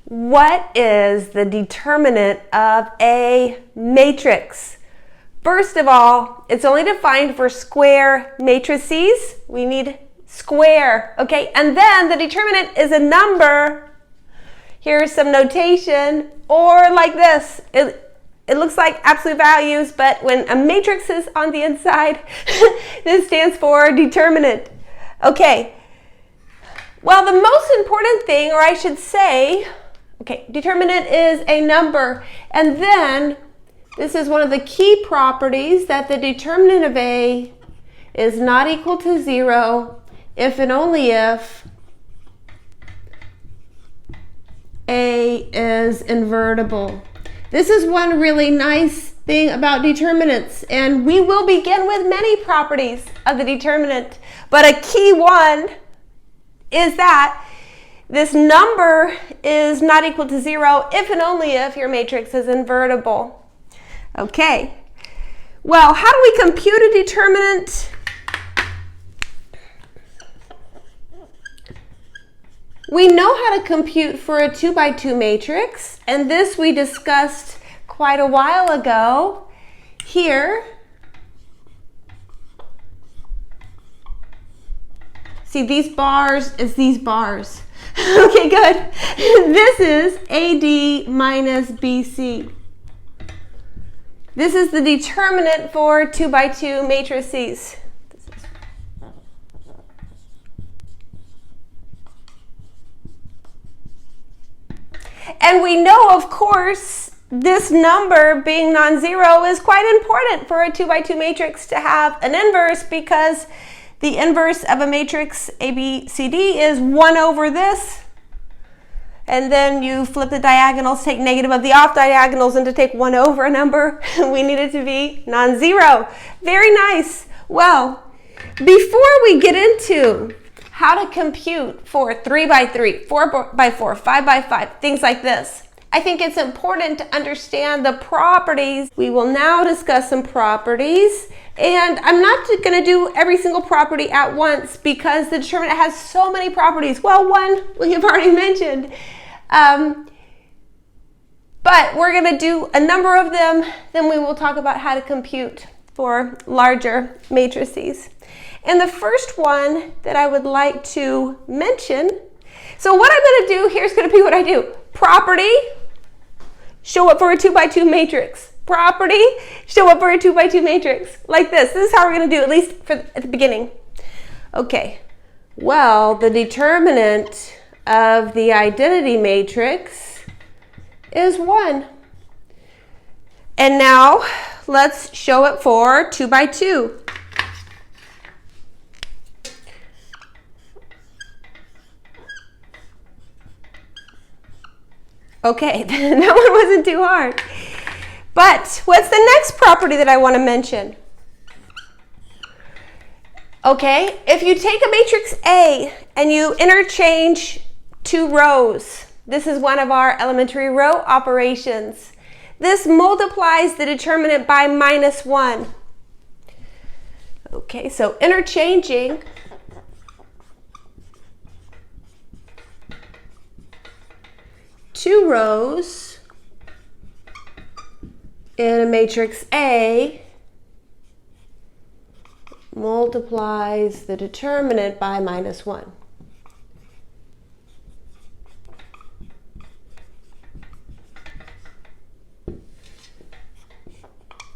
What is the determinant of a matrix? First of all, it's only defined for square matrices. We need square, okay? And then the determinant is a number. Here's some notation, or like this. It looks like absolute values, but when a matrix is on the inside, this stands for determinant. Okay. Well, the most important thing, or I should say, okay, determinant is a number. And then this is one of the key properties, that the determinant of A is not equal to 0 if and only if A is invertible. This is one really nice thing about determinants, and we will begin with many properties of the determinant, but a key one is that this number is not equal to 0 if and only if your matrix is invertible. Okay, well, how do we compute a determinant? We know how to compute for a 2 by 2 matrix, and this we discussed quite a while ago. Here, see these bars is these bars. Okay, good. This is AD minus BC. This is the determinant for 2 by 2 matrices. And we know, of course, this number being non-zero is quite important for a 2 by 2 matrix to have an inverse, because the inverse of a matrix ABCD is 1 over this. And then you flip the diagonals, take negative of the off diagonals, and to take 1 over a number, we need it to be non-zero. Very nice. Well, before we get into how to compute for 3 by 3, 4 by 4, 5 by 5, things like this, I think it's important to understand the properties. We will now discuss some properties, and I'm not going to do every single property at once because the determinant has so many properties. Well, one we have already mentioned, but we're going to do a number of them. Then we will talk about how to compute for larger matrices. And the first one that I would like to mention, so what I'm going to do, here's going to be what I do. Property, show up for a 2 by 2 matrix. Property, show up for a 2 by 2 matrix. Like this. This is how we're going to do, at least at the beginning. Okay. Well, the determinant of the identity matrix is 1. And now let's show it for 2 by 2. Okay, that one wasn't too hard. But what's the next property that I want to mention? Okay, if you take a matrix A and you interchange 2 rows, this is one of our elementary row operations. This multiplies the determinant by -1. Okay, so interchanging two rows in a matrix A multiplies the determinant by -1.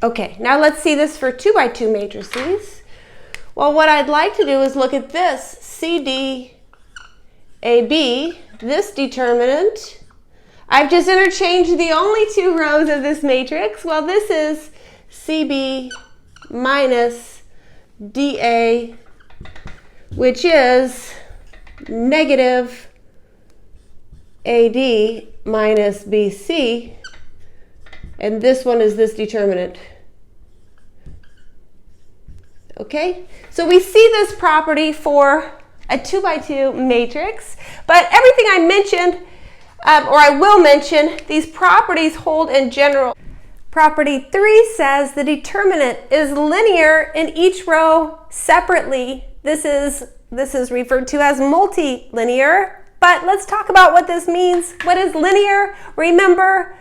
Okay, now let's see this for 2 by 2 matrices. Well, what I'd like to do is look at this CD AB, this determinant. I've just interchanged the only 2 rows of this matrix. Well, this is CB minus DA, which is negative AD minus BC, and this one is this determinant. Okay, so we see this property for a 2 by 2 matrix, but everything I mentioned, or I will mention, these properties hold in general. Property 3 says the determinant is linear in each row separately. This is referred to as multilinear, but let's talk about what this means. What is linear? Remember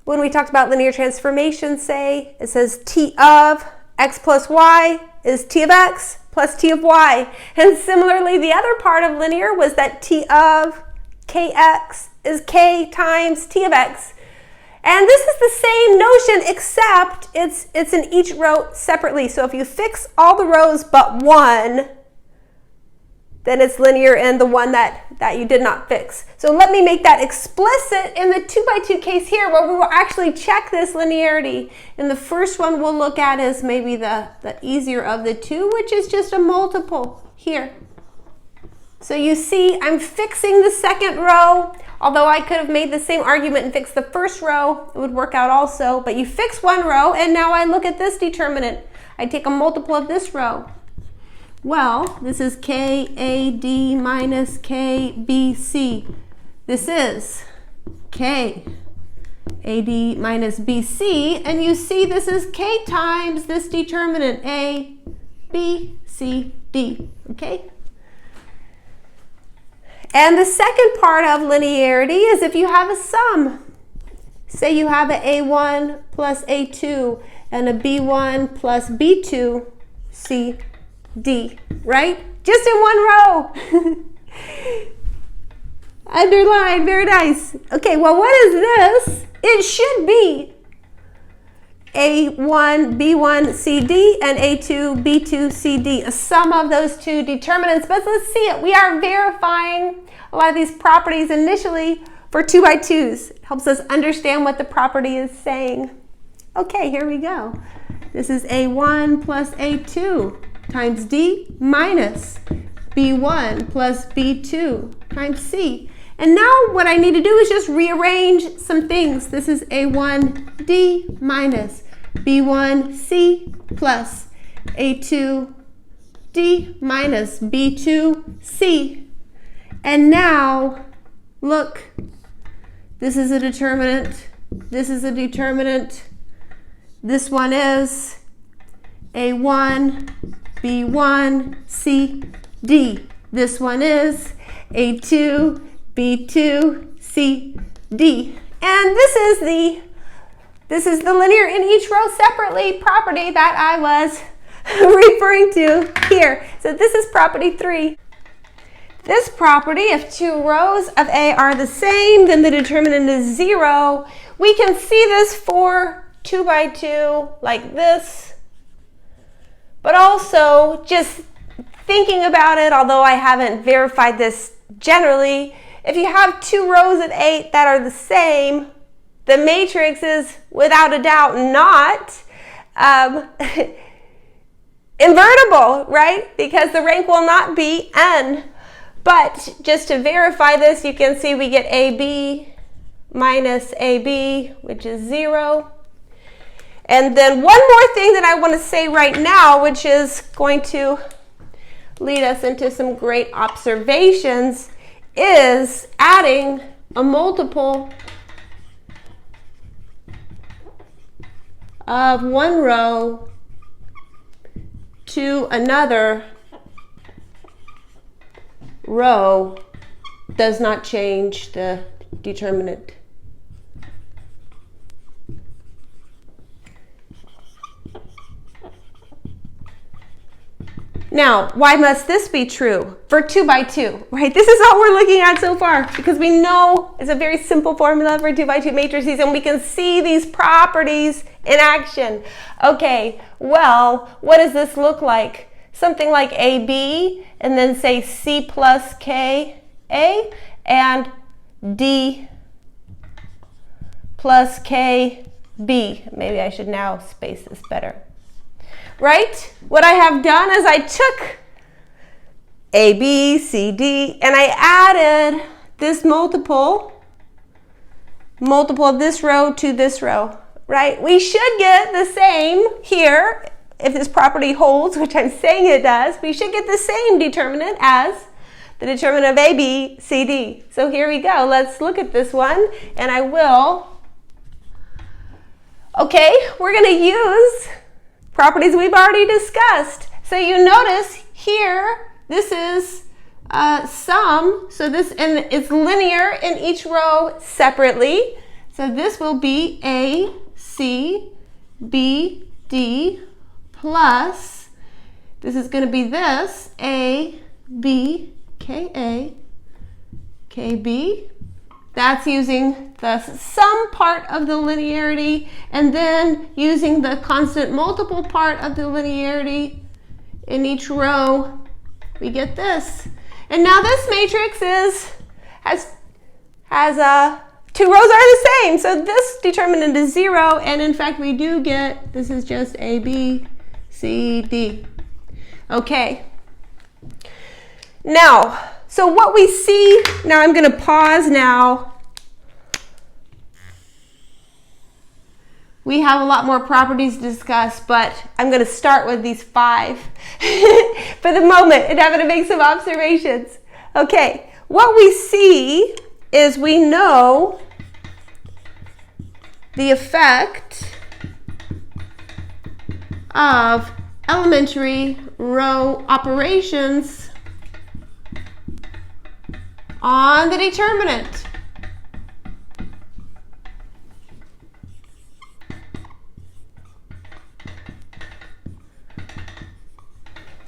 when we talked about linear transformation, say, it says t of x plus y is t of x plus t of y. And similarly, the other part of linear was that t of kx is k times t of x. And this is the same notion, except it's in each row separately. So if you fix all the rows but one, then it's linear in the one that you did not fix. So let me make that explicit in the 2 by 2 case here, where we will actually check this linearity. And the first one we'll look at is maybe the easier of the two, which is just a multiple here. So you see, I'm fixing the second row. Although I could have made the same argument and fixed the first row, it would work out also. But you fix one row, and now I look at this determinant. I take a multiple of this row. Well, this is KAD minus KBC. This is KAD minus BC, and you see this is K times this determinant, A, B, C, D, okay? And the second part of linearity is if you have a sum. Say you have an A1 plus A2 and a B1 plus B2, C, D, right? Just in one row. Underline, very nice. Okay, well, what is this? It should be A1, B1, CD, and A2, B2, CD, a sum of those two determinants. But let's see it. We are verifying a lot of these properties initially for 2 by 2s. It helps us understand what the property is saying. Okay, here we go. This is A1 plus A2 times D minus B1 plus B2 times C. And now what I need to do is just rearrange some things. This is A1D minus B1C plus A2D minus B2C. And now, look, this is a determinant, this is a determinant, this one is A1, B1, C, D. This one is A2, B2, C, D. And this is the linear in each row separately property that I was referring to here. So this is property 3. This property, if 2 rows of A are the same, then the determinant is 0. We can see this for 2 by 2 like this. But also, just thinking about it, although I haven't verified this generally, if you have 2 rows of 8 that are the same, the matrix is without a doubt not invertible, right? Because the rank will not be n. But just to verify this, you can see we get AB minus AB, which is 0. And then one more thing that I want to say right now, which is going to lead us into some great observations, is adding a multiple of one row to another row does not change the determinant. Now, why must this be true for 2 by 2, right? This is all we're looking at so far because we know it's a very simple formula for 2 by 2 matrices and we can see these properties in action. Okay, well, what does this look like? Something like AB and then say C plus K A and D plus K B. Maybe I should now space this better. Right? What I have done is I took A, B, C, D, and I added this multiple of this row to this row, right? We should get the same here, if this property holds, which I'm saying it does, we should get the same determinant as the determinant of A, B, C, D. So here we go. Let's look at this one, and I will. Okay, we're going to use properties we've already discussed. So you notice here, this is sum, so this, and it's linear in each row separately. So this will be A, C, B, D plus, this is going to be this, A, B, K, A, K, B. That's using the sum part of the linearity, and then using the constant multiple part of the linearity in each row, we get this. And now this matrix has two rows are the same, so this determinant is 0, and in fact we do get, this is just A, B, C, D. Okay. Now, so what we see, now I'm going to pause now. We have a lot more properties to discuss, but I'm going to start with these 5 for the moment, and I'm going to make some observations. Okay, what we see is we know the effect of elementary row operations on the determinant.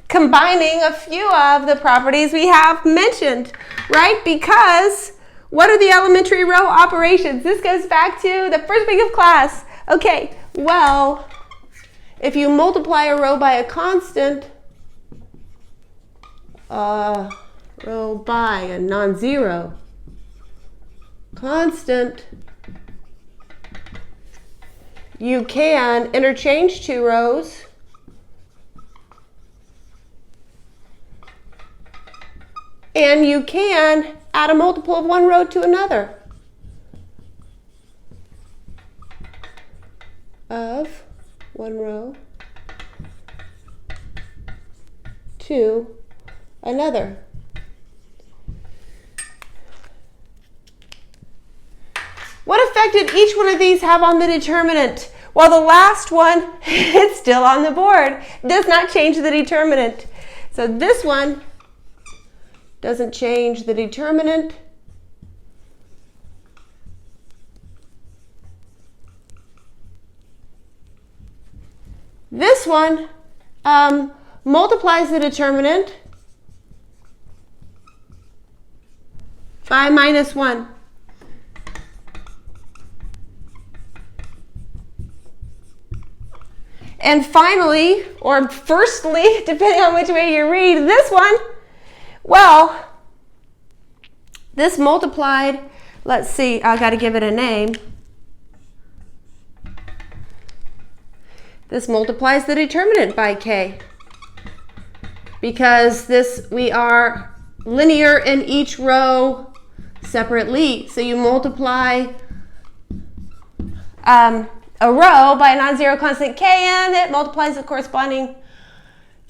Combining a few of the properties we have mentioned, right? Because what are the elementary row operations? This goes back to the first week of class. Okay, well, if you multiply a row by a constant, row by a non-zero constant, you can interchange 2 rows and you can add a multiple of 1 row to another of 1 row to another. What effect did each one of these have on the determinant? Well, the last one, it's still on the board. Does not change the determinant. So this one doesn't change the determinant. This one multiplies the determinant by -1. And finally, or firstly, depending on which way you read this one, well, this multiplied, let's see, I got to give it a name. This multiplies the determinant by k, because we are linear in each row separately. So you multiply a row by a non-zero constant k, and it multiplies the corresponding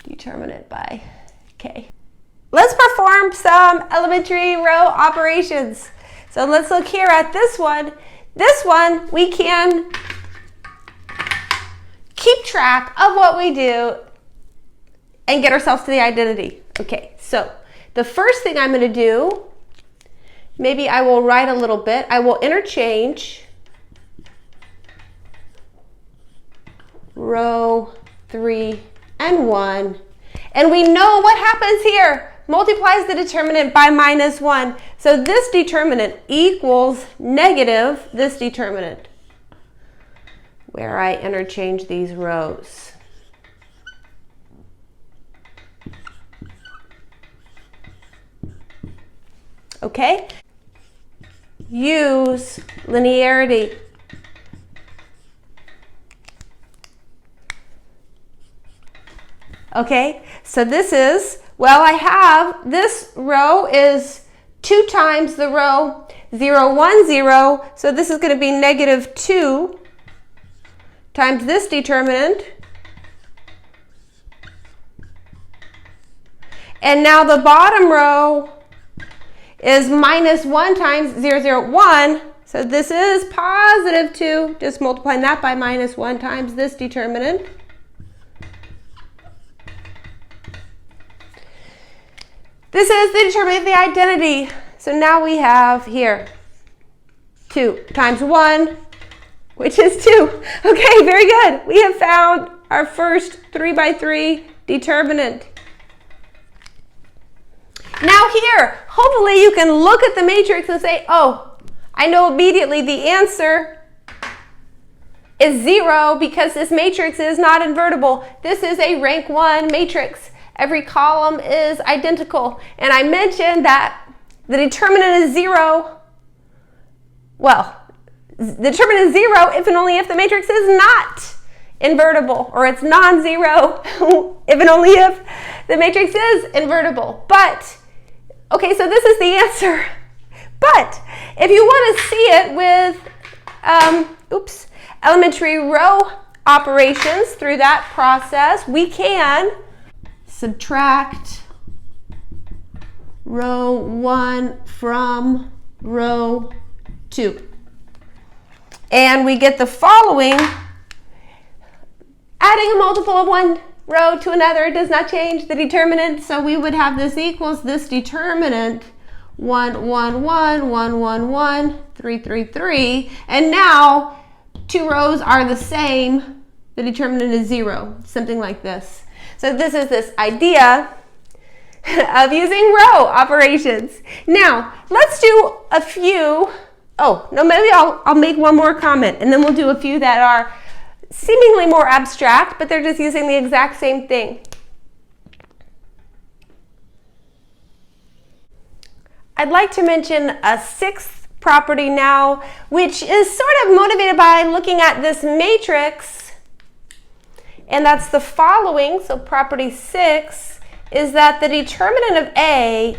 determinant by k. Let's perform some elementary row operations. So let's look here at this one. This one, we can keep track of what we do and get ourselves to the identity. Okay, so the first thing I'm going to do, maybe I will write a little bit. I will interchange row 3 and 1. And we know what happens here. Multiplies the determinant by -1. So this determinant equals negative this determinant, where I interchange these rows. Okay? Use linearity. Okay, so this is, well, I have, this row is 2 times the row 0, 1, 0. So this is going to be -2 times this determinant. And now the bottom row is -1 times 0, 0, 1. So this is +2, just multiplying that by -1 times this determinant. This is the determinant of the identity. So now we have here 2 times 1, which is 2. Okay, very good. We have found our first 3 by 3 determinant. Now here, hopefully you can look at the matrix and say, oh, I know immediately the answer is 0 because this matrix is not invertible. This is a rank 1 matrix. Every column is identical. And I mentioned that the determinant is 0. Well, the determinant is 0 if and only if the matrix is not invertible, or it's non-zero if and only if the matrix is invertible. But, okay, so this is the answer. But if you want to see it with, elementary row operations through that process, we can subtract row 1 from row 2. And we get the following. Adding a multiple of one row to another does not change the determinant, so we would have this equals this determinant 1, 1, 1, 1, 1, 1, 3, 3, 3, and now 2 rows are the same, the determinant is 0, something like this. So this is this idea of using row operations. Now, let's do a few, maybe I'll make one more comment, and then we'll do a few that are seemingly more abstract, but they're just using the exact same thing. I'd like to mention a 6th property now, which is sort of motivated by looking at this matrix, and that's the following. So property 6 is that the determinant of A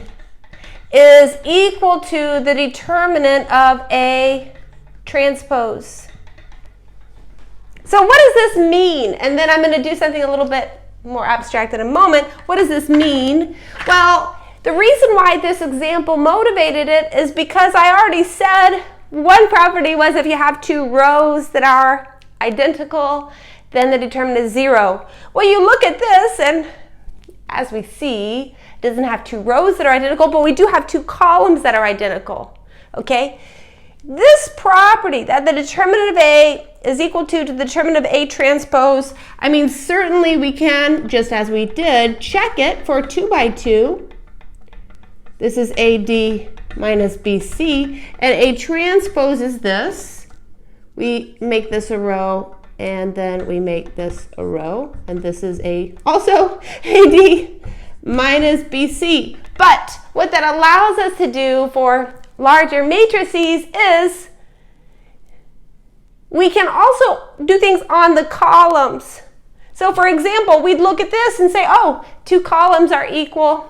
is equal to the determinant of A transpose. So what does this mean? And then I'm going to do something a little bit more abstract in a moment. What does this mean? Well, the reason why this example motivated it is because I already said one property was if you have 2 rows that are identical, then the determinant is 0. Well, you look at this, and as we see, it doesn't have 2 rows that are identical, but we do have 2 columns that are identical. Okay? This property, that the determinant of A is equal to the determinant of A transpose, I mean, certainly we can, just as we did, check it for 2 by 2. This is AD minus BC, and A transpose is this. We make this a row, and then we make this a row, and this is also AD minus BC. But what that allows us to do for larger matrices is we can also do things on the columns. So for example, we'd look at this and say, oh, 2 columns are equal.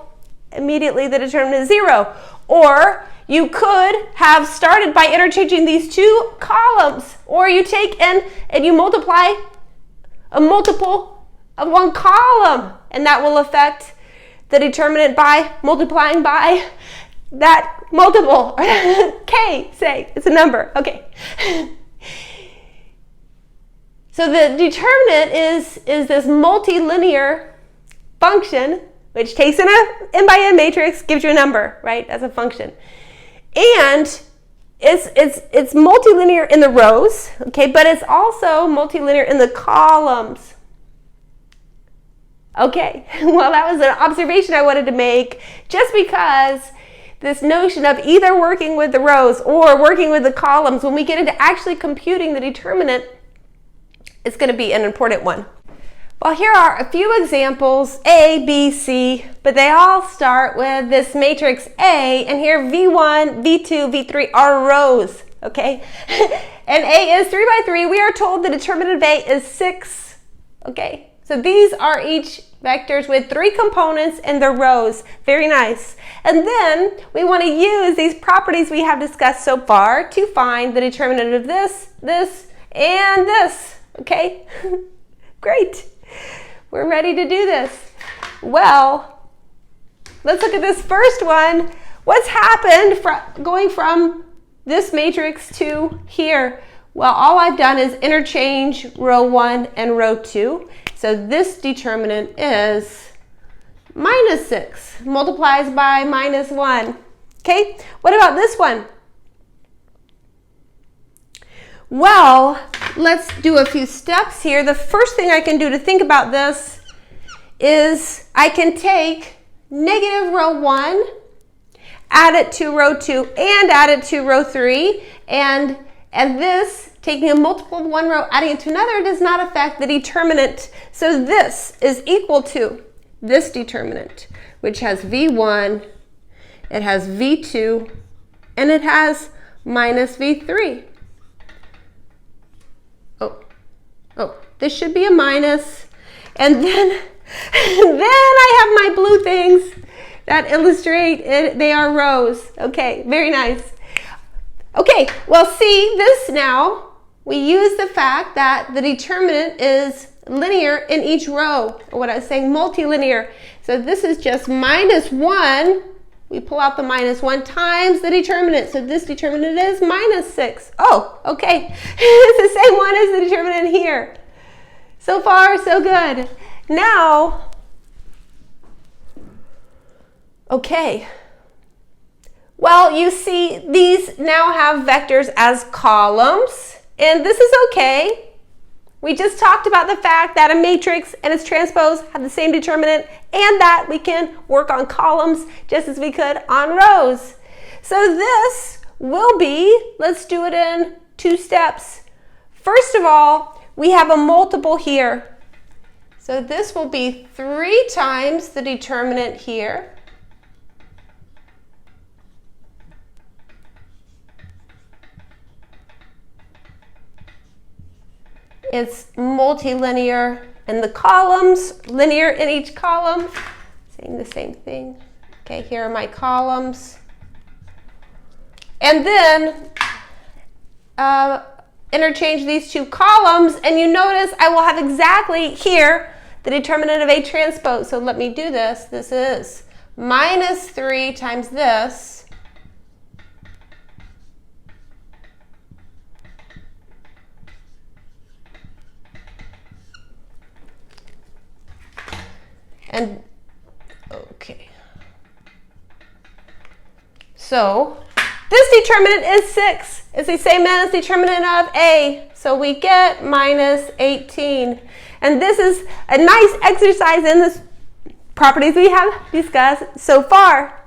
Immediately the determinant is 0. Or you could have started by interchanging these 2 columns. Or you take and you multiply a multiple of 1 column. And that will affect the determinant by multiplying by that multiple. K, say, it's a number. Okay. So the determinant is this multilinear function which takes in a n by n matrix, gives you a number, right, as a function. And it's multilinear in the rows, okay, but it's also multilinear in the columns. Okay, well, that was an observation I wanted to make, just because this notion of either working with the rows or working with the columns, when we get into actually computing the determinant, it's going to be an important one. Well, here are a few examples, A, B, C, but they all start with this matrix A, and here V1, V2, V3 are rows, okay? And A is 3 by 3. We are told the determinant of A is 6, okay? So these are each vectors with 3 components and the rows. Very nice. And then we want to use these properties we have discussed so far to find the determinant of this, this, and this, okay? Great. We're ready to do this. Well, let's look at this first one. What's happened going from this matrix to here? Well, all I've done is interchange row 1 and row 2. So this determinant is minus 6 multiplies by minus 1. Okay, what about this one? Well, let's do a few steps here. The first thing I can do to think about this is I can take negative row 1, add it to row 2, and add it to row 3, and this, taking a multiple of one row, adding it to another, does not affect the determinant. So this is equal to this determinant, which has V1, it has V2, and it has minus V3. Oh, this should be a minus. And then I have my blue things that illustrate it. They are rows. Okay, very nice. Okay, well, see this now. We use the fact that the determinant is linear in each row, or what I was saying, multilinear. So this is just minus 1. We pull out the minus 1 times the determinant. So this determinant is minus 6. Oh, okay. It's the same one as the determinant here. So far, so good. Now, okay. Well, you see, these now have vectors as columns, and this is okay. We just talked about the fact that a matrix and its transpose have the same determinant, and that we can work on columns just as we could on rows. So this will be, let's do it in 2 steps. First of all, we have a multiple here. So this will be 3 times the determinant here. It's multilinear in the columns, linear in each column. Saying the same thing. Okay, here are my columns. And then interchange these 2 columns, and you notice I will have exactly here the determinant of A transpose. So let me do this. This is minus 3 times this. And, okay. So, this determinant is 6. It's the same as the determinant of A. So we get minus 18. And this is a nice exercise in the properties we have discussed so far.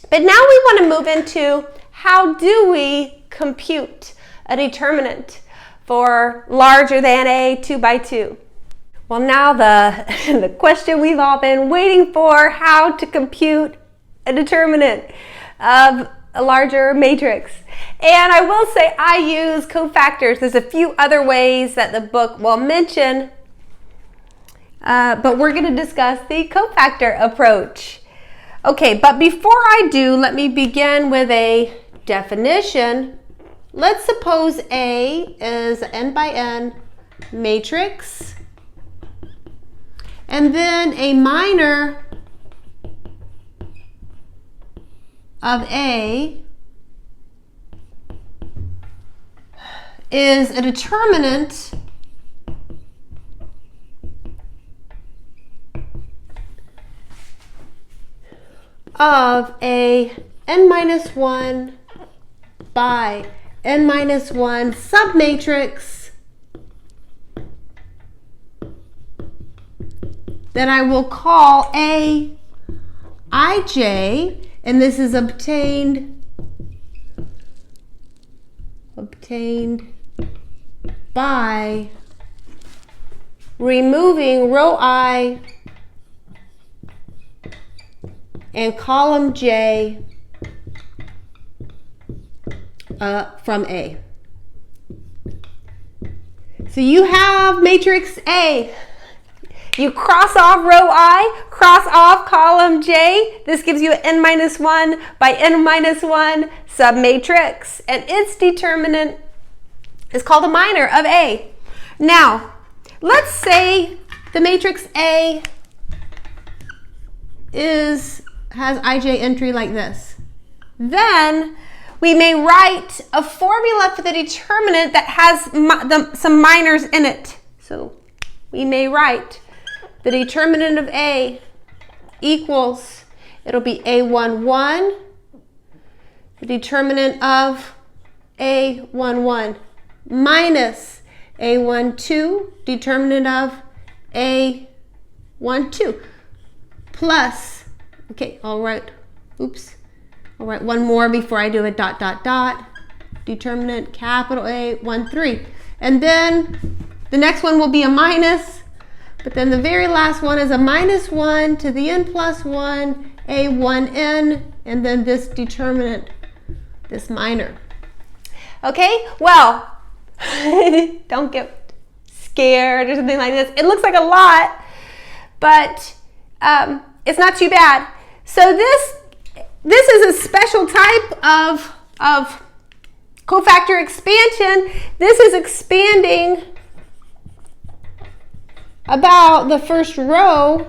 But now we want to move into how do we compute a determinant for larger than A 2 by 2. Well, now the question we've all been waiting for, how to compute a determinant of a larger matrix. And I will say I use cofactors. There's a few other ways that the book will mention, but we're going to discuss the cofactor approach. Okay, but before I do, let me begin with a definition. Let's suppose A is an n by n matrix, and then a minor of A is a determinant of a n minus 1 by n minus 1 submatrix that I will call A ij, and this is obtained by removing row I and column J from A. So you have matrix A. You cross off row I, cross off column J. This gives you an n minus 1 by n minus 1 submatrix. And its determinant is called a minor of A. Now, let's say the matrix A has ij entry like this. Then we may write a formula for the determinant that has some minors in it. So we may write the determinant of A equals, it'll be A11, the determinant of A11, minus A12, determinant of A12, plus, okay, I'll write one more before I do a dot, dot, dot, determinant capital A13. And then the next one will be a minus, but then the very last one is a minus 1 to the n plus 1, A1n, and then this determinant, this minor. Okay, well, don't get scared or something like this. It looks like a lot, but it's not too bad. So this is a special type of cofactor expansion. This is expanding about the first row.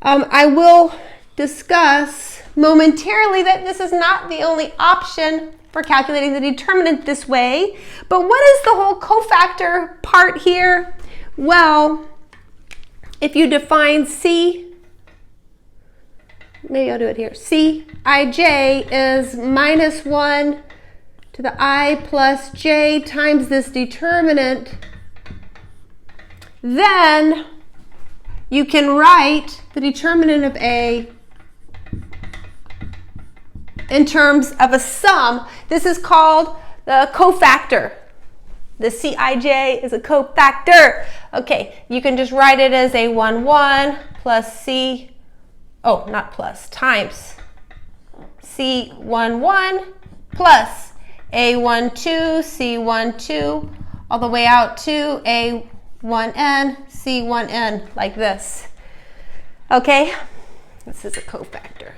I will discuss momentarily that this is not the only option for calculating the determinant this way. But what is the whole cofactor part here? Well, if you define C, maybe I'll do it here. Cij is minus 1 to the I plus j times this determinant, then you can write the determinant of A in terms of a sum. This is called the cofactor. The Cij is a cofactor. Okay, you can just write it as A11 plus C, oh, not plus, times C11 plus A12, C12, all the way out to A1n, C1n, like this. Okay, this is a cofactor.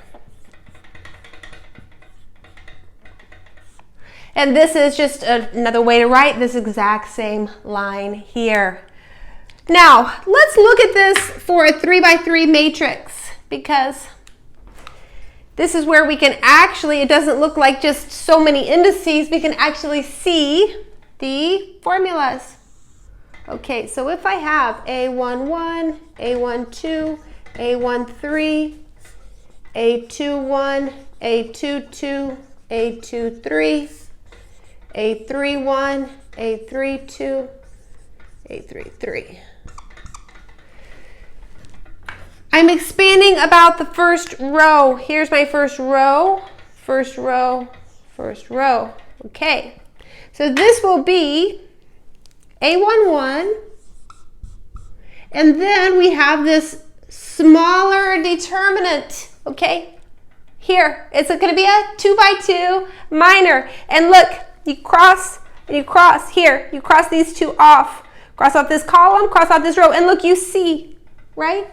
And this is just another way to write this exact same line here. Now, let's look at this for a 3x3 matrix, because this is where we can actually, it doesn't look like just so many indices, we can actually see the formulas. Okay, so if I have A11, A12, A13, A21, A22, A23, A31, A32, A33. I'm expanding about the first row. Here's my first row, first row, first row. Okay, so this will be A11, and then we have this smaller determinant, okay? Here, it's going to be a 2x2 minor, and look, you cross and you cross here, you cross these two off, cross off this column, cross off this row, and look, you see, right?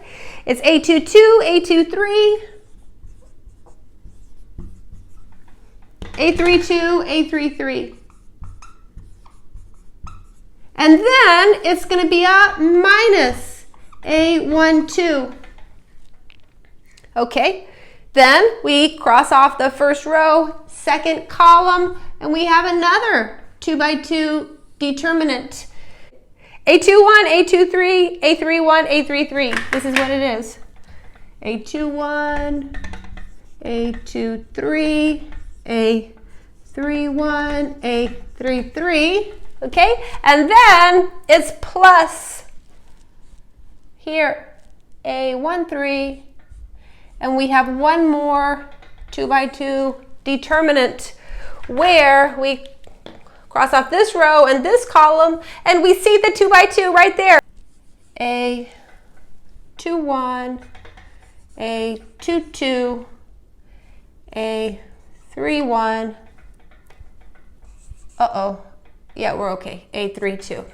It's A22, A23, A32, A33. And then it's going to be a minus A12. Okay, then we cross off the first row, second column, and we have another 2x2 determinant. A21, A23, A31, A33. This is what it is. A21, A23, A31, A33. Okay, and then it's plus here, A13, and we have one more 2x2 determinant where we cross off this row and this column, and we see the 2x2 right there. A21, A22, A31, yeah, we're okay, A32.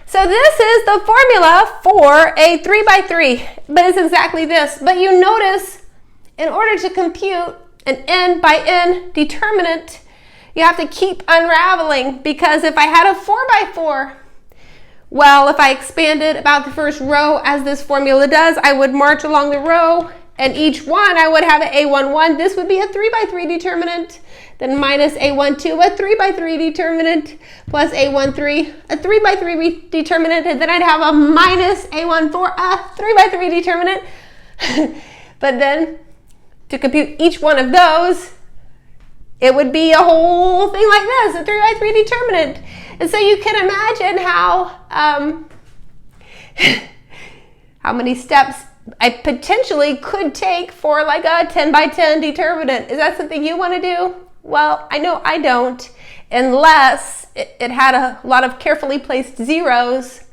So this is the formula for a 3x3, but it's exactly this. But you notice, in order to compute an n by n determinant, you have to keep unraveling, because if I had a 4x4, well, if I expanded about the first row as this formula does, I would march along the row, and each one I would have an A11. This would be a 3x3 determinant. then minus a12, a 3 by 3 determinant, plus a13, a 3 by 3 determinant, and then I'd have a minus a14, a 3 by 3 determinant. But then to compute each one of those, it would be a whole thing like this, a 3 by 3 determinant. And so you can imagine how many steps I potentially could take for like a 10 by 10 determinant. Is that something you want to do? Well, I know I don't, unless it had a lot of carefully placed zeros.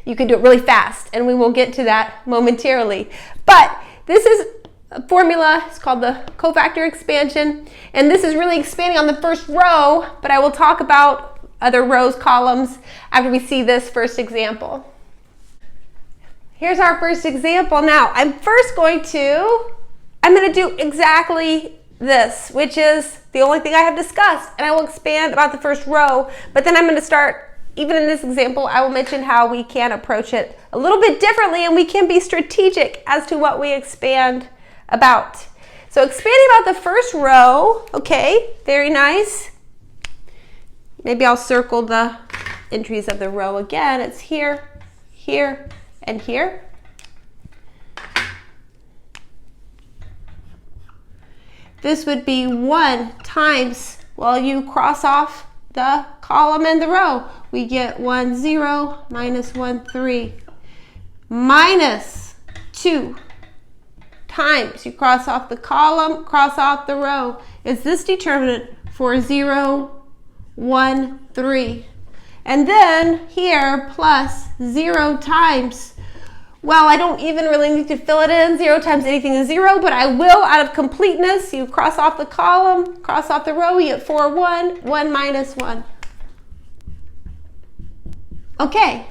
You can do it really fast, and we will get to that momentarily. But this is a formula. It's called the cofactor expansion, and this is really expanding on the first row, but I will talk about other rows, columns, after we see this first example. Here's our first example. Now, I'm going to do exactly this, which is the only thing I have discussed, and I will expand about the first row, but then I'm going to start, even in this example, I will mention how we can approach it a little bit differently, and we can be strategic as to what we expand about. So expanding about the first row, okay, very nice. Maybe I'll circle the entries of the row again. It's here, here, and here. This would be 1 times, well, you cross off the column and the row. We get 1, 0, minus 1, 3, minus 2 times, you cross off the column, cross off the row, is this determinant for 0, 1, 3. And then here, plus 0 times, well, I don't even really need to fill it in. 0 times anything is 0, but I will out of completeness. You cross off the column, cross off the row, you get 4, 1, 1 minus 1. Okay.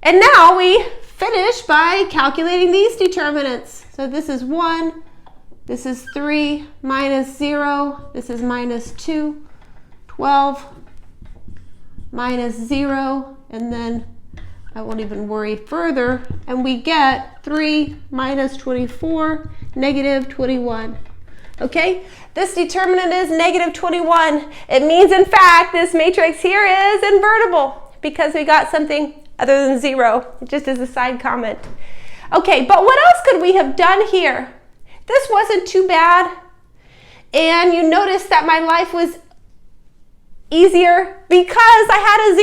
And now we finish by calculating these determinants. So this is 1, this is 3, minus 0, this is minus 2, 12, minus 0, and then I won't even worry further, and we get 3 minus 24, negative 21. Okay, this determinant is negative 21. It means, in fact, this matrix here is invertible because we got something other than 0, just as a side comment. Okay, but what else could we have done here? This wasn't too bad, and you notice that my life was easier because I had a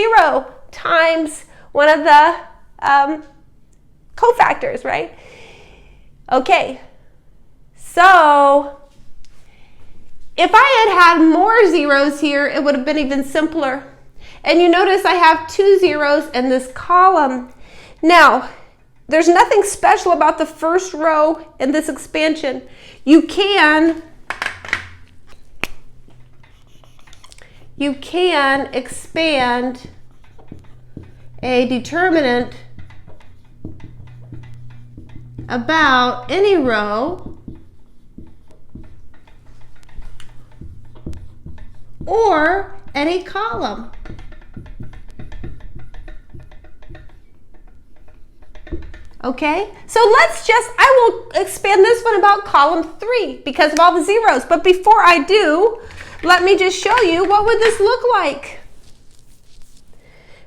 0 times one of the cofactors, right? Okay, so if I had had more zeros here, it would have been even simpler. And you notice I have 2 zeros in this column. Now, there's nothing special about the first row in this expansion. You can expand a determinant about any row or any column. Okay, so I will expand this one about column 3 because of all the zeros. But before I do, let me just show you what would this look like.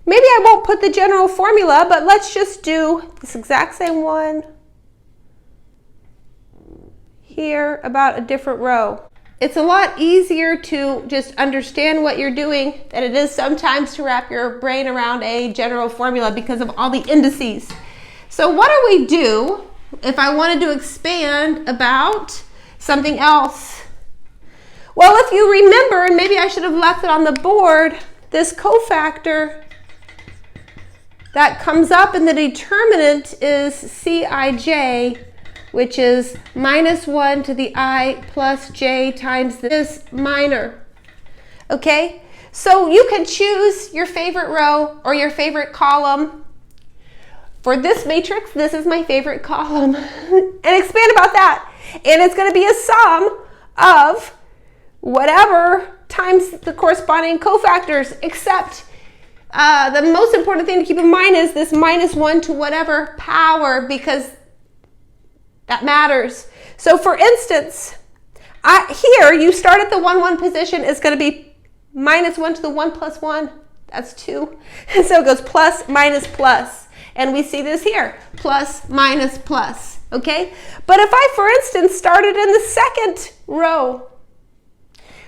Maybe I won't put the general formula, but let's just do this exact same one here about a different row. It's a lot easier to just understand what you're doing than it is sometimes to wrap your brain around a general formula because of all the indices. So what do we do if I wanted to expand about something else? Well, if you remember, and maybe I should have left it on the board, this cofactor that comes up in the determinant is Cij, which is minus 1 to the I plus j times this minor. Okay, so you can choose your favorite row or your favorite column. For this matrix, this is my favorite column. And expand about that. And it's going to be a sum of whatever times the corresponding cofactors, except the most important thing to keep in mind is this minus 1 to whatever power, because that matters. So for instance, Here, you start at the 1, 1 position. It's going to be minus 1 to the 1 plus 1. That's 2. And so it goes plus, minus, plus. And we see this here, plus, minus, plus. Okay? But if I, for instance, started in the second row,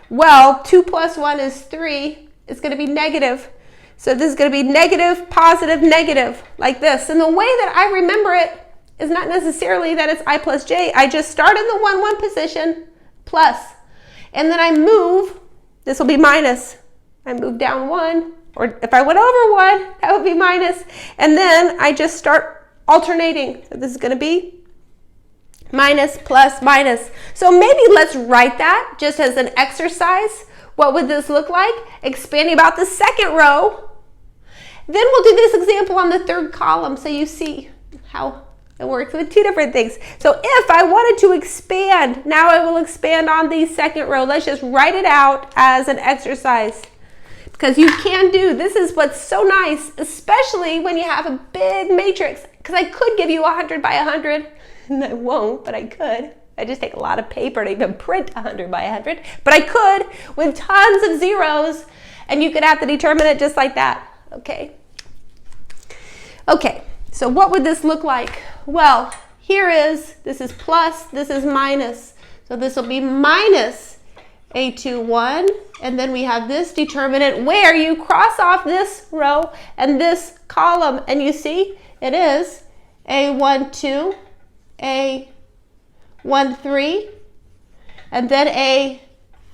well, 2 plus 1 is 3. It's going to be negative. So this is going to be negative, positive, negative, like this. And the way that I remember it is not necessarily that it's I plus j. I just start in the 1, 1 position, plus. And then I move, this will be minus. I move down 1, or if I went over 1, that would be minus. And then I just start alternating. So this is going to be minus, plus, minus. So maybe let's write that just as an exercise. What would this look like? Expanding about the second row. Then we'll do this example on the third column so you see how it works with two different things. So if I wanted to expand, now I will expand on the second row. Let's just write it out as an exercise. Because you can do, this is what's so nice, especially when you have a big matrix. Because I could give you 100 by 100, and I won't, but I could. I just take a lot of paper to even print 100 by 100. But I could with tons of zeros, and you could have the determinant just like that. Okay? Okay, so what would this look like? Well, this is plus, this is minus. So this will be minus a21, and then we have this determinant where you cross off this row and this column, and you see it is a12, a13, and then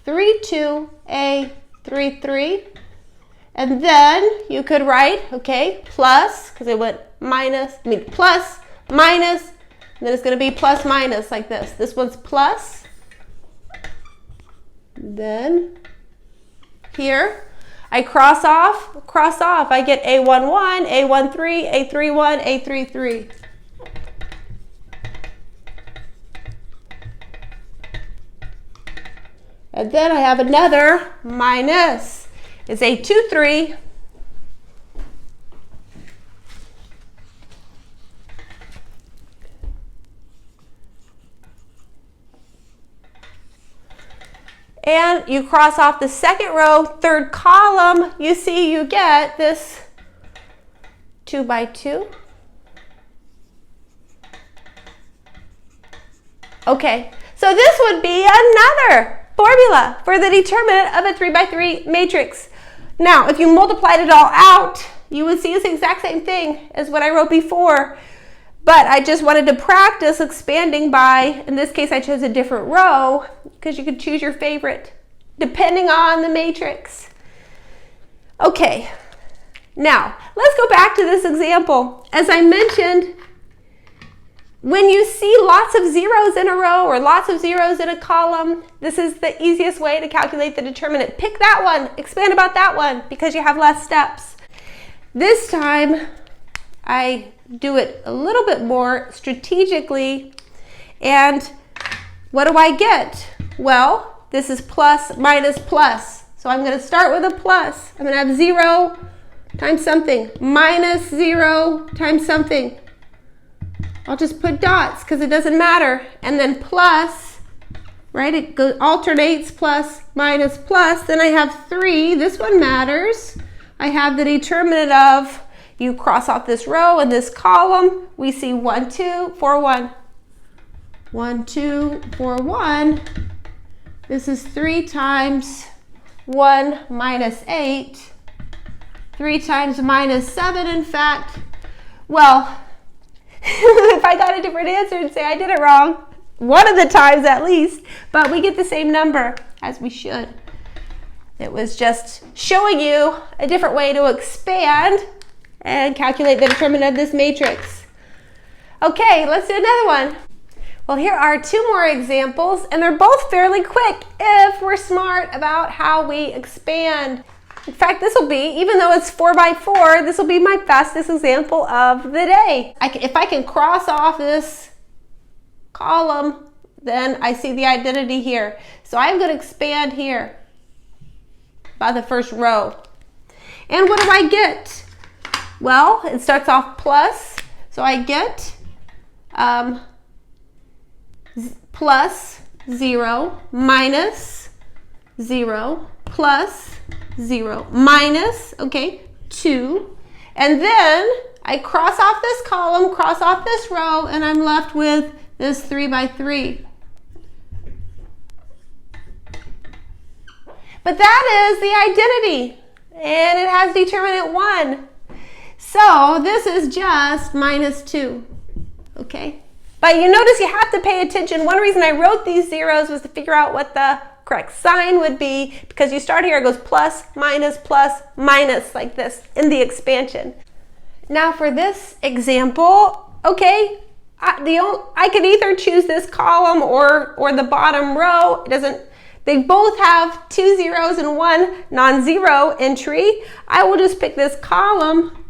a32, a33, and then you could write, okay, plus, because it went plus, minus, and then it's going to be plus, minus, like this. This one's plus. Then here, I cross off, I get a11, a13, a31, a33. And then I have another minus. It's a23. And you cross off the second row, third column, you see you get this 2 by 2. Okay, so this would be another formula for the determinant of a 3 by 3 matrix. Now, if you multiplied it all out, you would see it's the exact same thing as what I wrote before. But I just wanted to practice expanding by, in this case I chose a different row, because you could choose your favorite, depending on the matrix. Okay, now let's go back to this example. As I mentioned, when you see lots of zeros in a row or lots of zeros in a column, this is the easiest way to calculate the determinant. Pick that one, expand about that one, because you have less steps. This time, I do it a little bit more strategically, and what do I get? Well, this is plus, minus, plus. So I'm going to start with a plus. I'm going to have 0 times something, minus 0 times something. I'll just put dots because it doesn't matter. And then plus, right? It alternates plus, minus, plus. Then I have 3. This one matters. I have the determinant of, you cross off this row and this column. We see 1, 2, 4, 1. 1, 2, 4, 1. This is 3 times 1 minus 8. 3 times minus 7, in fact. Well, if I got a different answer and say I did it wrong, one of the times at least, but we get the same number, as we should. It was just showing you a different way to expand and calculate the determinant of this matrix. Okay, let's do another one. Well, here are 2 more examples, and they're both fairly quick if we're smart about how we expand. In fact, this will be, even though it's 4 by 4, this will be my fastest example of the day. If I can cross off this column, then I see the identity here. So I'm going to expand here by the first row. And what do I get? Well, it starts off plus, so I get plus 0, minus 0, plus 0, minus, okay, 2. And then I cross off this column, cross off this row, and I'm left with this 3 by 3. But that is the identity, and it has determinant 1. So this is just minus 2, okay? But you notice you have to pay attention. One reason I wrote these zeros was to figure out what the correct sign would be, because you start here, it goes plus, minus, like this in the expansion. Now for this example, okay, I could either choose this column or the bottom row. It doesn't. They both have 2 zeros and 1 non-zero entry. I will just pick this column.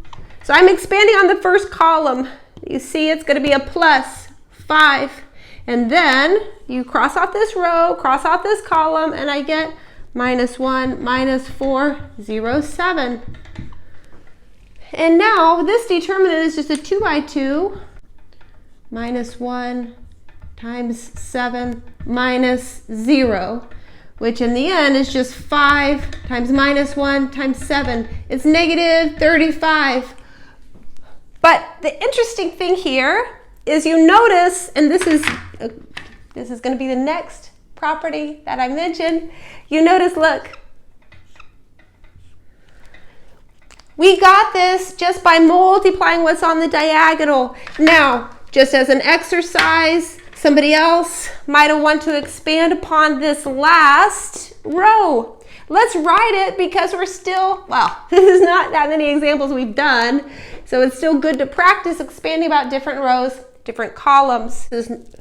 So I'm expanding on the first column. You see it's going to be a plus 5. And then you cross off this row, cross off this column, and I get minus 1, minus 4, 0, 7. And now this determinant is just a 2 by 2. Minus 1 times 7 minus 0. Which in the end is just 5 times minus 1 times 7. It's negative 35. But the interesting thing here is you notice, and this is going to be the next property that I mentioned. You notice, look, we got this just by multiplying what's on the diagonal. Now, just as an exercise, somebody else might have wanted to expand upon this last row. Let's write it because we're still, well, this is not that many examples we've done, so it's still good to practice expanding about different rows, different columns. This is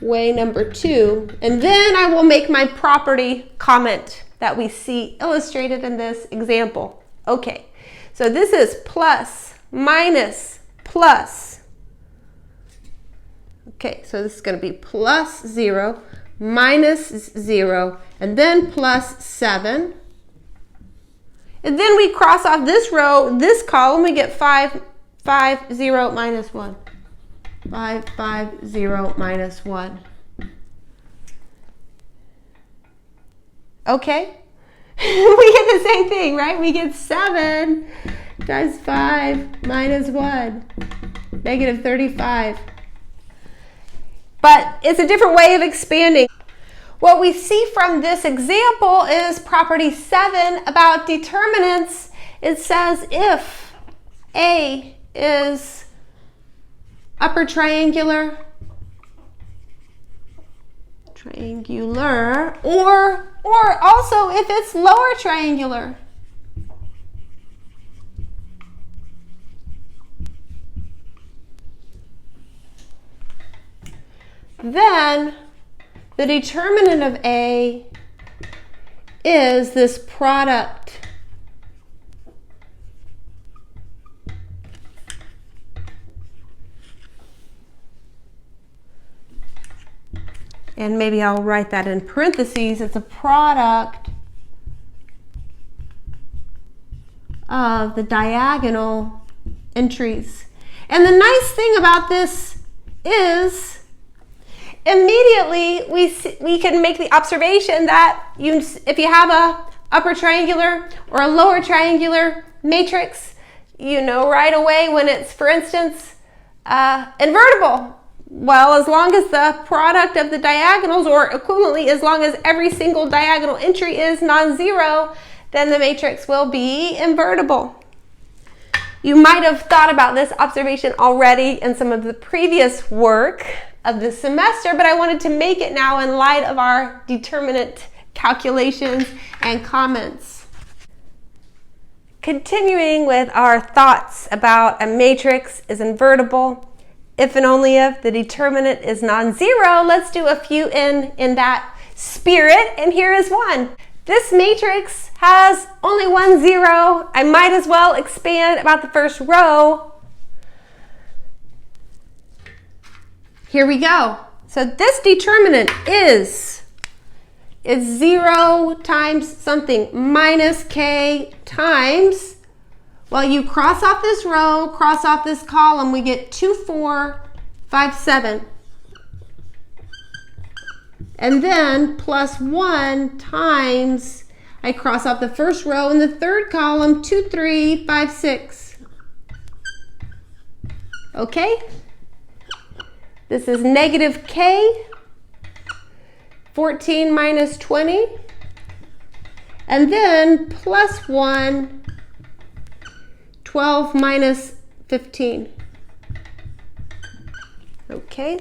way number 2. And then I will make my property comment that we see illustrated in this example. Okay, so this is plus, minus, plus. Okay, so this is going to be plus 0, minus 0, and then plus 7. And then we cross off this row, this column, we get 5, 5, 0, minus 1. 5, 5, 0, minus 1. Okay, we get the same thing, right? We get 7 times 5 minus 1, negative 35. But it's a different way of expanding. What we see from this example is property 7 about determinants. It says if A is upper triangular, or also if it's lower triangular. Then the determinant of A is this product. And maybe I'll write that in parentheses. It's a product of the diagonal entries. And the nice thing about this is immediately we can make the observation that if you have a upper triangular or a lower triangular matrix, you know right away when it's, for instance, invertible. Well, as long as the product of the diagonals, or equivalently, as long as every single diagonal entry is non-zero, then the matrix will be invertible. You might have thought about this observation already in some of the previous work of the semester, but I wanted to make it now in light of our determinant calculations and comments. Continuing with our thoughts about a matrix is invertible if and only if the determinant is non-zero. Let's do a few in that spirit, and here is one. This matrix has only 1 0. I might as well expand about the first row. Here we go. So this determinant is 0 times something minus k times, well, you cross off this row, cross off this column, we get 2, 4, 5, 7. and then plus 1 times, I cross off the first row in the third column, 2, 3, 5, 6. Okay? This is negative k, 14 minus 20, and then plus 1, 12 minus 15. Okay?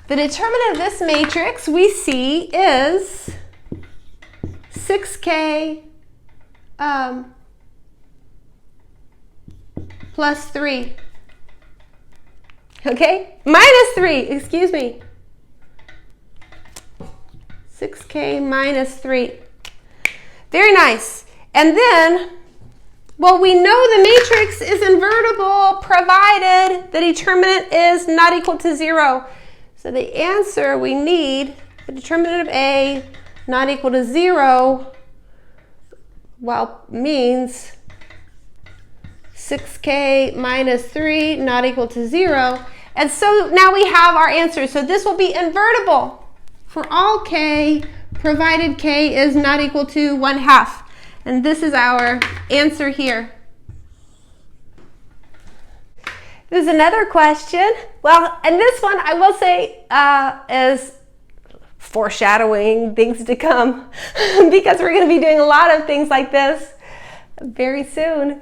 The determinant of this matrix we see is 6k plus 3. Okay? Minus 3, excuse me. 6k minus 3. Very nice. And then, well, we know the matrix is invertible provided the determinant is not equal to 0. So the answer we need, the determinant of A not equal to 0, well, means 6k minus 3 not equal to 0. And so now we have our answer. So this will be invertible for all k, provided k is not equal to 1/2. And this is our answer here. There's another question. Well, and this one I will say is foreshadowing things to come because we're going to be doing a lot of things like this very soon.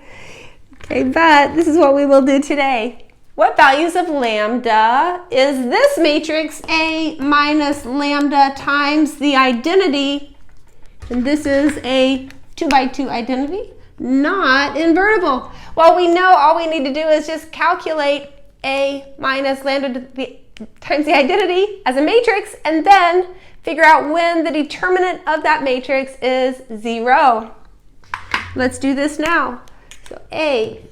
Okay, but this is what we will do today. What values of lambda is this matrix A minus lambda times the identity? And this is a 2x2 identity, not invertible. Well, we know all we need to do is just calculate A minus lambda times the identity as a matrix and then figure out when the determinant of that matrix is 0. Let's do this now. So A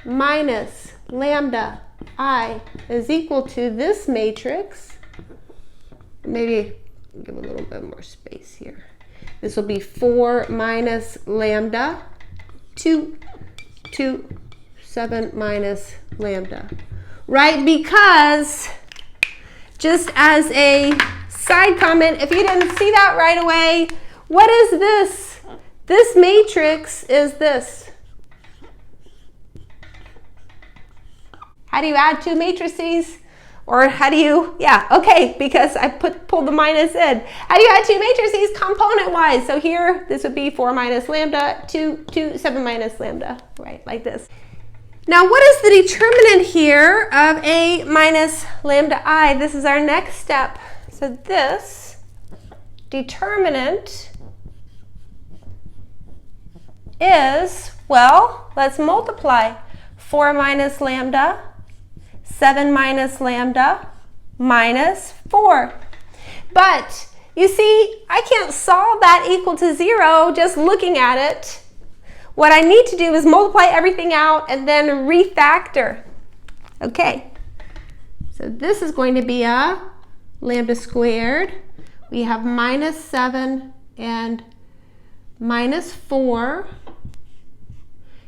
minus lambda I is equal to this matrix. Maybe give a little bit more space here. This will be 4 minus lambda, 2, 2, 7 minus lambda. Right, because just as a side comment, if you didn't see that right away, what is this? This matrix is this. How do you add two matrices? Or how do you, yeah, okay, because I pulled the minus in. How do you add two matrices component-wise? So here, this would be 4 minus lambda, 2, 2, 7 minus lambda, right, like this. Now, what is the determinant here of A minus lambda I? This is our next step. So this determinant is, well, let's multiply. 4 minus lambda, 7 minus lambda, minus 4. But you see, I can't solve that equal to 0 just looking at it. What I need to do is multiply everything out and then refactor. Okay, so this is going to be a lambda squared. We have minus 7 and minus 4.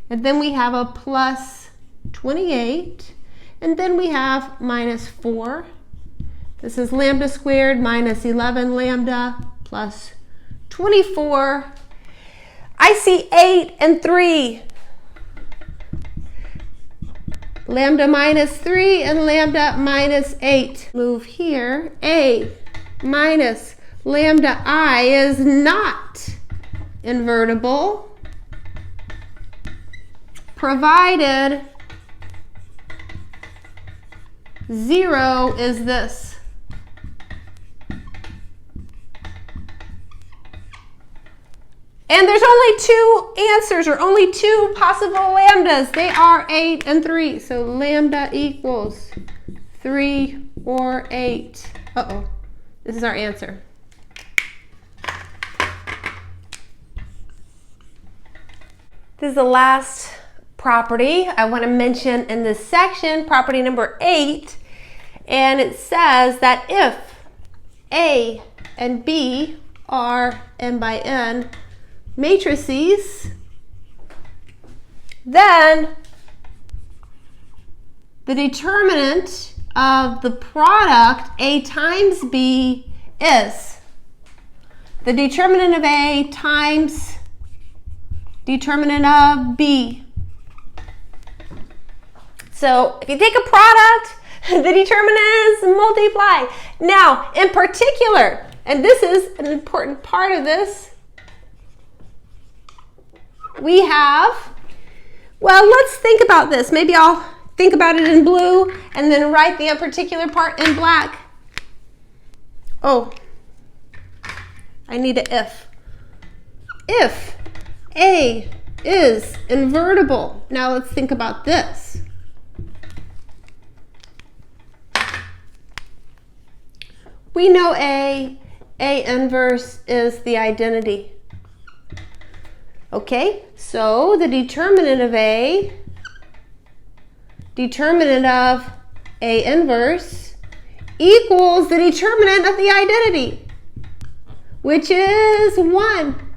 And then we have a plus 28. And then we have minus 4. This is lambda squared minus 11 lambda plus 24. I see 8 and 3. Lambda minus 3 and lambda minus 8. Move here. A minus lambda I is not invertible, provided 0 is this. And there's only two answers, or only two possible lambdas. They are 8 and 3. So lambda equals 3 or 8. Uh-oh. This is our answer. This is the last property I want to mention in this section, property number 8. And it says that if A and B are n by n matrices, then the determinant of the product A times B is the determinant of A times determinant of B. So if you take a product, the determinant is multiply. Now, in particular, and this is an important part of this, we have, well, let's think about this. Maybe I'll think about it in blue and then write the particular part in black. Oh, I need an if. If A is invertible. Now let's think about this. We know A inverse is the identity. Okay, so the determinant of A, determinant of A inverse, equals the determinant of the identity, which is 1.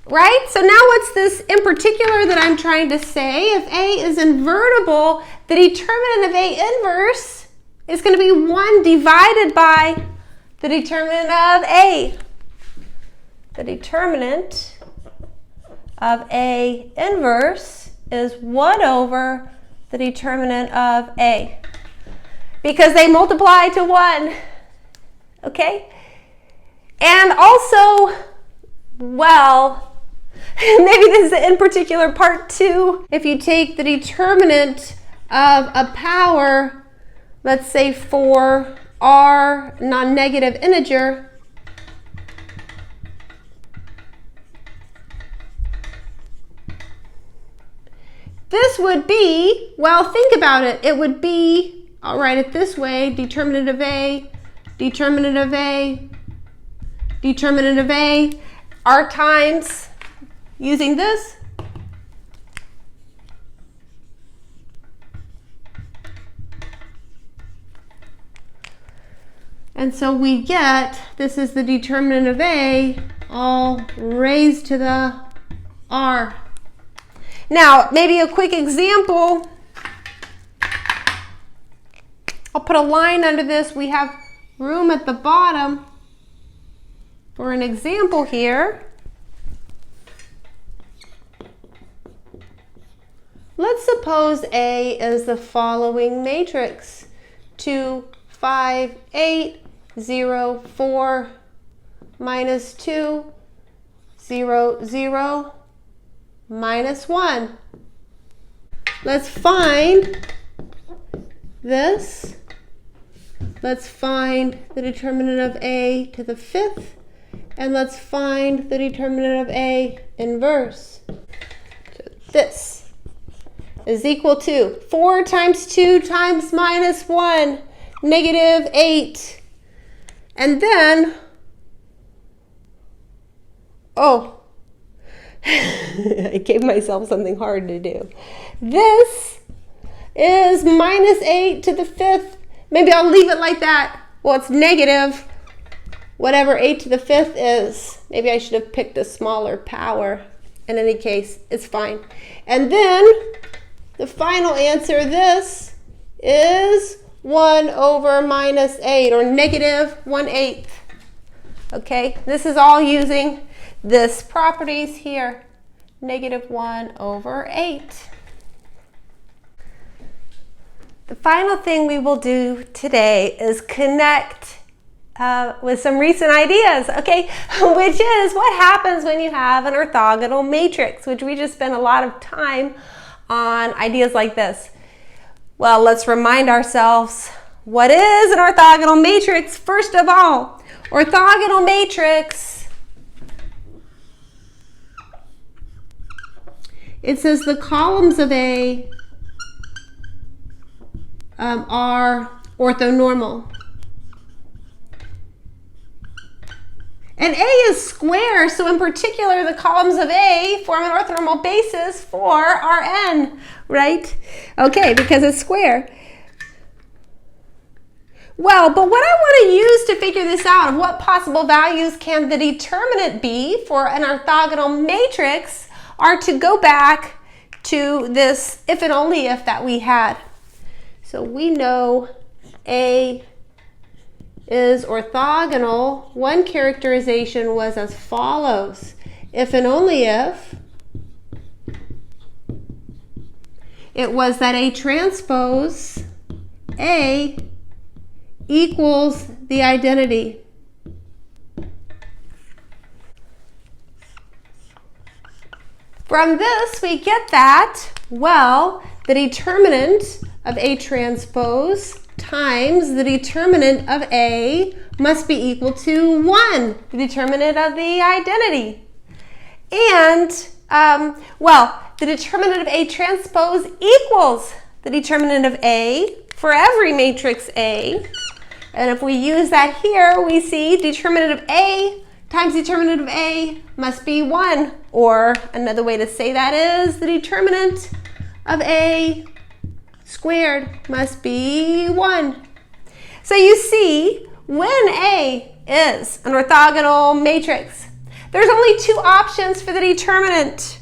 Right? So now what's this in particular that I'm trying to say? If A is invertible, the determinant of A inverse is going to be 1 divided by the determinant of A. The determinant of A inverse is 1 over the determinant of A, because they multiply to 1. Okay? And also, well, maybe this is in particular part 2. If you take the determinant of a power, let's say for r non-negative integer, this would be, well, think about it. It would be, I'll write it this way, determinant of A, determinant of A, determinant of A, r times, using this, and so we get, this is the determinant of A, all raised to the r. Now, maybe a quick example. I'll put a line under this. We have room at the bottom for an example here. Let's suppose A is the following matrix: 2, 5, 8, 0, 4, minus 2, 0, 0, minus 1. Let's find this. Let's find the determinant of A to the 5th, and let's find the determinant of A inverse. So this is equal to 4 times 2 times minus 1, negative 8. And then, oh, I gave myself something hard to do. This is minus 8 to the 5th. Maybe I'll leave it like that. Well, it's negative whatever 8 to the 5th is. Maybe I should have picked a smaller power. In any case, it's fine. And then the final answer, this is 1 over minus 8, or negative 1/8. Okay, this is all using this properties here, negative 1 over 8. The final thing we will do today is connect with some recent ideas, okay, which is what happens when you have an orthogonal matrix, which we just spent a lot of time on ideas like this. Well, let's remind ourselves, what is an orthogonal matrix? First of all, orthogonal matrix, it says the columns of A are orthonormal. And A is square, so in particular, the columns of A form an orthonormal basis for Rn, right? Okay, because it's square. Well, but what I want to use to figure this out, what possible values can the determinant be for an orthogonal matrix, are to go back to this if and only if that we had. So we know A is orthogonal. One characterization was as follows. If and only if it was that A transpose A equals the identity. From this, we get that, well, the determinant of A transpose times the determinant of A must be equal to 1, the determinant of the identity. And, well, the determinant of A transpose equals the determinant of A for every matrix A. And if we use that here, we see determinant of A times determinant of A must be 1. Or another way to say that is the determinant of A squared must be 1. So you see, when A is an orthogonal matrix, there's only two options for the determinant.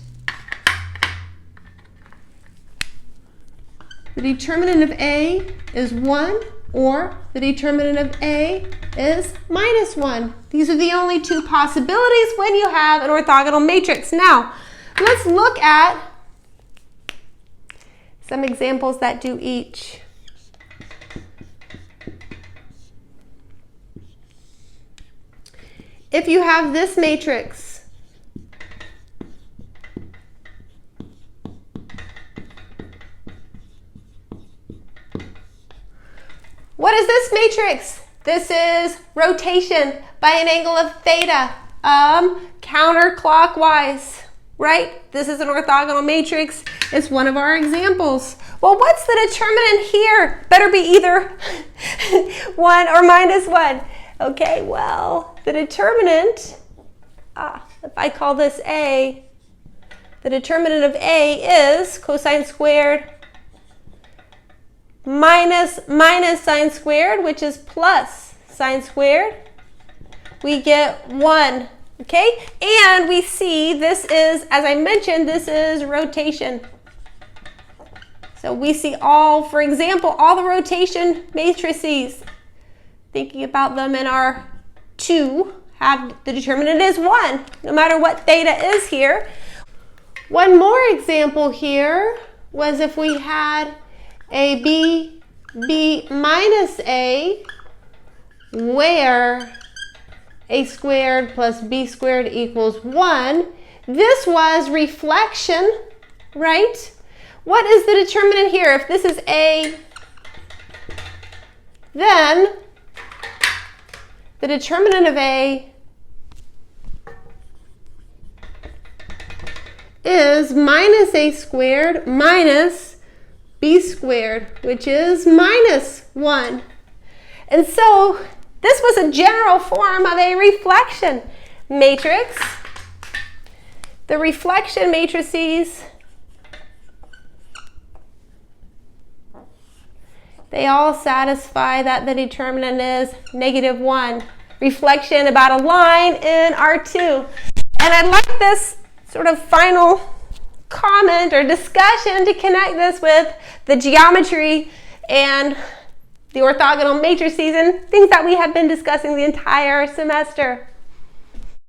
The determinant of A is 1, or the determinant of A is minus 1. These are the only two possibilities when you have an orthogonal matrix. Now, let's look at some examples that do each. If you have this matrix, what is this matrix? This is rotation by an angle of theta, counterclockwise, right? This is an orthogonal matrix. It's one of our examples. Well, what's the determinant here? Better be either 1 or minus 1. Okay, well, the determinant, if I call this A, the determinant of A is cosine squared minus sine squared, which is plus sine squared. We get 1, okay? And we see this is, as I mentioned, this is rotation. So we see for example, all the rotation matrices, thinking about them in our 2, have the determinant is 1, no matter what theta is here. One more example here was if we had a b minus a, where a squared plus b squared equals 1. This was reflection, right? What is the determinant here? If this is a, then the determinant of A is minus a squared minus b squared, which is minus 1. And so this was a general form of a reflection matrix. The reflection matrices, they all satisfy that the determinant is -1. Reflection about a line in R2. And I'd like this sort of final comment or discussion to connect this with the geometry and the orthogonal matrices and things that we have been discussing the entire semester.